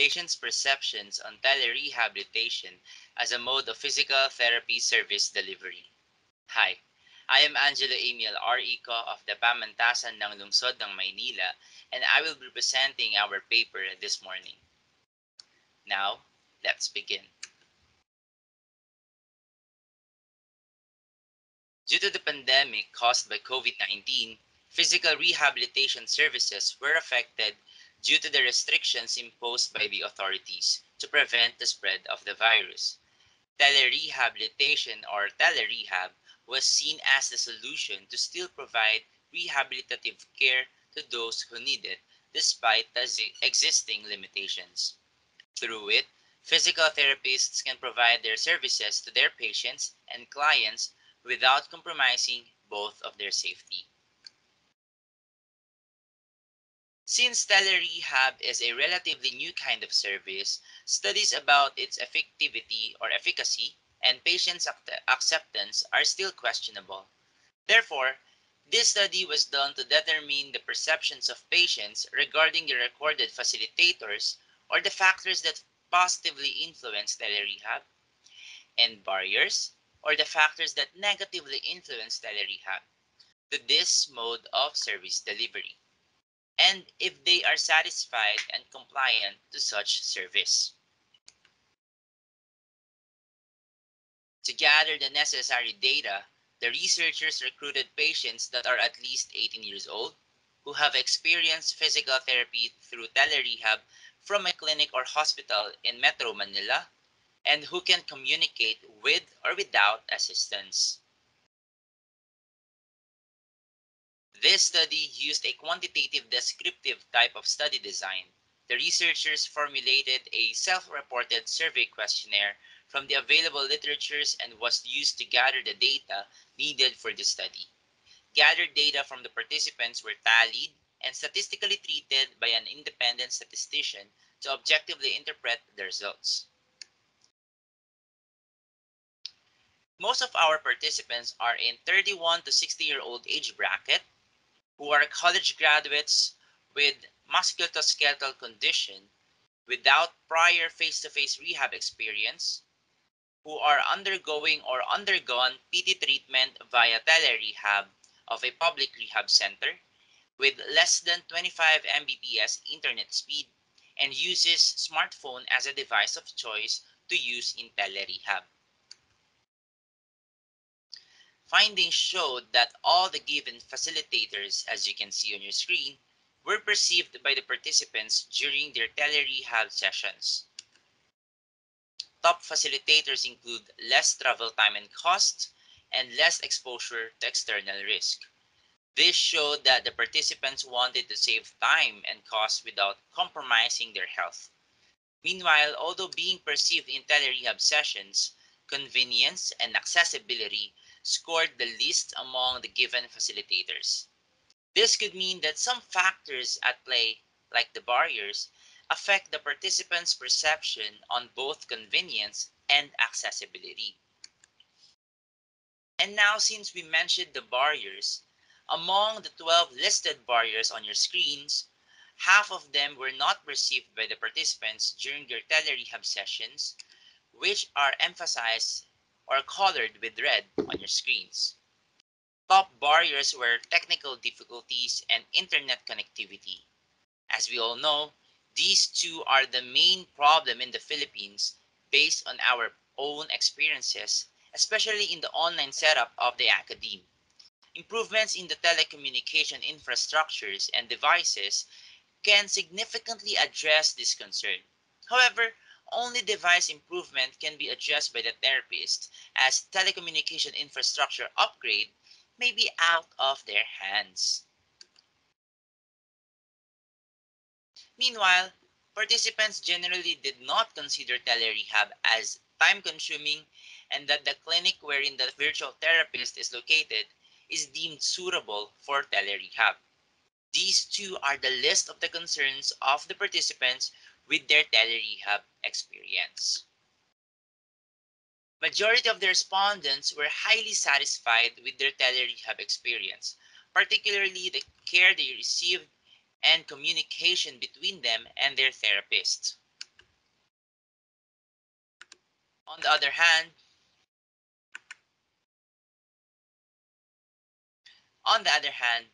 patients' perceptions on telerehabilitation as a mode of physical therapy service delivery. Hi, I am Angelo Emil R. Ico of the Pamantasan ng Lungsod ng Maynila, and I will be presenting our paper this morning. Now, let's begin. Due to the pandemic caused by COVID-19, physical rehabilitation services were affected due to the restrictions imposed by the authorities to prevent the spread of the virus. Telerehabilitation or telerehab was seen as the solution to still provide rehabilitative care to those who need it despite the existing limitations. Through it, physical therapists can provide their services to their patients and clients without compromising both of their safety. Since telerehab is a relatively new kind of service, studies about its effectivity or efficacy and patients' acceptance are still questionable. Therefore, this study was done to determine the perceptions of patients regarding the recorded facilitators or the factors that positively influence telerehab, and barriers or the factors that negatively influence telerehab to this mode of service delivery, and if they are satisfied and compliant to such service. To gather the necessary data, the researchers recruited patients that are at least 18 years old, who have experienced physical therapy through telerehab from a clinic or hospital in Metro Manila, and who can communicate with or without assistance. This study used a quantitative descriptive type of study design. The researchers formulated a self-reported survey questionnaire from the available literatures and was used to gather the data needed for the study. Gathered data from the participants were tallied and statistically treated by an independent statistician to objectively interpret the results. Most of our participants are in 31 to 60-year-old age bracket, who are college graduates with musculoskeletal condition without prior face-to-face rehab experience, who are undergoing or undergone PT treatment via telerehab of a public rehab center with less than 25 Mbps internet speed and uses smartphone as a device of choice to use in telerehab. Findings showed that all the given facilitators, as you can see on your screen, were perceived by the participants during their telerehab sessions. Top facilitators include less travel time and cost and less exposure to external risk. This showed that the participants wanted to save time and cost without compromising their health. Meanwhile, although being perceived in telerehab sessions, convenience and accessibility scored the least among the given facilitators. This could mean that some factors at play, like the barriers, affect the participants' perception on both convenience and accessibility. And now, since we mentioned the barriers, among the 12 listed barriers on your screens, half of them were not perceived by the participants during their telerehab sessions, which are emphasized or colored with red on your screens. Top barriers were technical difficulties and internet connectivity. As we all know, these two are the main problem in the Philippines based on our own experiences, especially in the online setup of the academe. Improvements in the telecommunication infrastructures and devices can significantly address this concern. However, only device improvement can be addressed by the therapist, as telecommunication infrastructure upgrade may be out of their hands. Meanwhile, participants generally did not consider telerehab as time-consuming, and that the clinic wherein the virtual therapist is located is deemed suitable for telerehab. These two are the list of the concerns of the participants with their telerehab experience. Majority of the respondents were highly satisfied with their telerehab experience, particularly the care they received and communication between them and their therapist. On the other hand, on the other hand,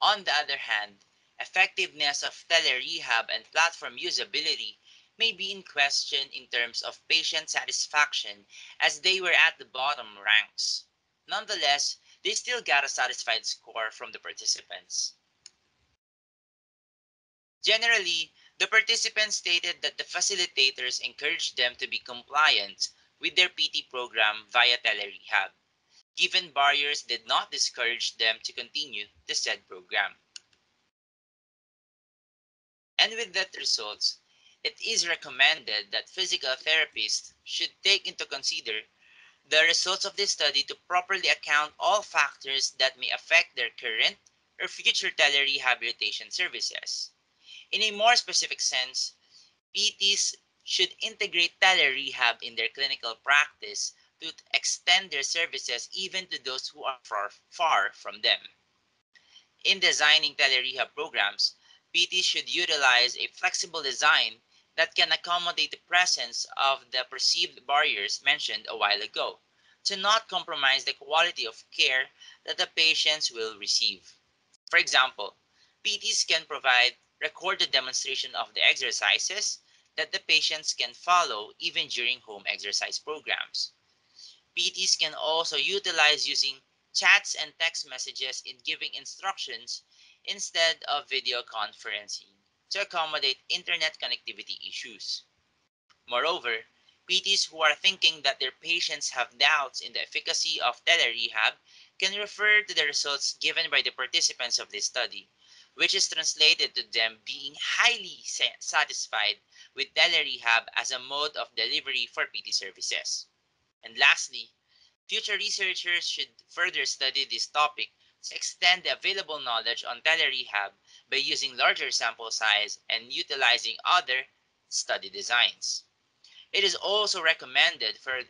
On the other hand, effectiveness of telerehab and platform usability may be in question in terms of patient satisfaction as they were at the bottom ranks. Nonetheless, they still got a satisfied score from the participants. Generally, the participants stated that the facilitators encouraged them to be compliant with their PT program via telerehab. Given barriers did not discourage them to continue the said program. And with that results, it is recommended that physical therapists should take into consider the results of this study to properly account all factors that may affect their current or future telerehabilitation services. In a more specific sense, PTs should integrate telerehab in their clinical practice to extend their services even to those who are far from them. In designing telerehab programs, PT should utilize a flexible design that can accommodate the presence of the perceived barriers mentioned a while ago, to not compromise the quality of care that the patients will receive. For example, PTs can provide recorded demonstration of the exercises that the patients can follow even during home exercise programs. PTs can also utilize using chats and text messages in giving instructions instead of video conferencing to accommodate internet connectivity issues. Moreover, PTs who are thinking that their patients have doubts in the efficacy of telerehab can refer to the results given by the participants of this study, which is translated to them being highly satisfied with telerehab as a mode of delivery for PT services. And lastly, future researchers should further study this topic to extend the available knowledge on telerehab by using larger sample size and utilizing other study designs. It is also recommended for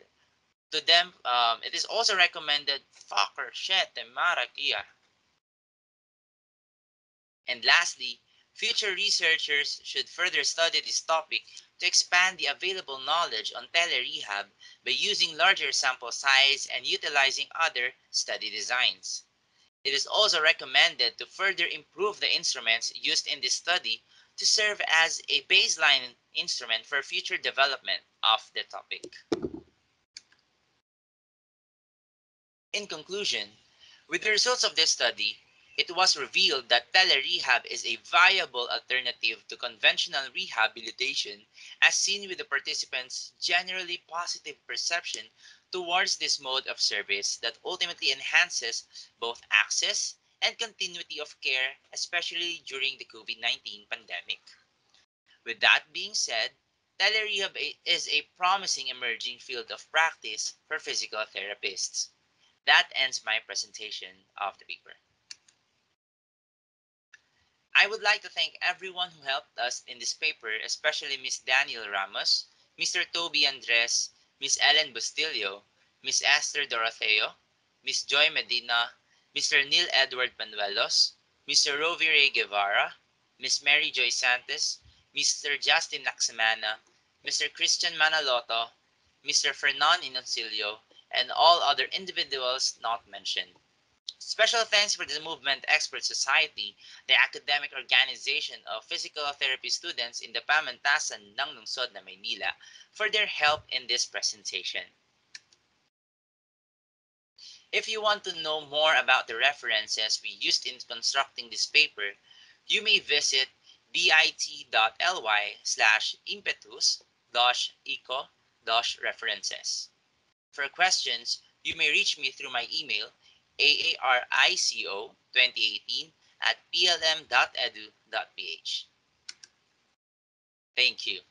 to them. It is also recommended. Fucker, shit, marakia. And lastly, future researchers should further study this topic to expand the available knowledge on telerehab by using larger sample size and utilizing other study designs. It is also recommended to further improve the instruments used in this study to serve as a baseline instrument for future development of the topic. In conclusion, with the results of this study, it was revealed that telerehab is a viable alternative to conventional rehabilitation as seen with the participants' generally positive perception towards this mode of service that ultimately enhances both access and continuity of care, especially during the COVID-19 pandemic. With that being said, telerehab is a promising emerging field of practice for physical therapists. That ends my presentation of the paper. I would like to thank everyone who helped us in this paper, especially Ms. Daniel Ramos, Mr. Toby Andres, Ms. Ellen Bustillo, Ms. Esther Doroteo, Ms. Joy Medina, Mr. Neil Edward Panuelos, Mr. Rovire Guevara, Ms. Mary Joy Santos, Mr. Justin Naxamana, Mr. Christian Manaloto, Mr. Fernan Inoncilio, and all other individuals not mentioned. Special thanks for the Movement Expert Society, the academic organization of physical therapy students in the Pamantasan ng Lungsod na Maynila, for their help in this presentation. If you want to know more about the references we used in constructing this paper, you may visit bit.ly/impetus-eco-references. For questions, you may reach me through my email, aarico2018@plm.edu.ph. Thank you.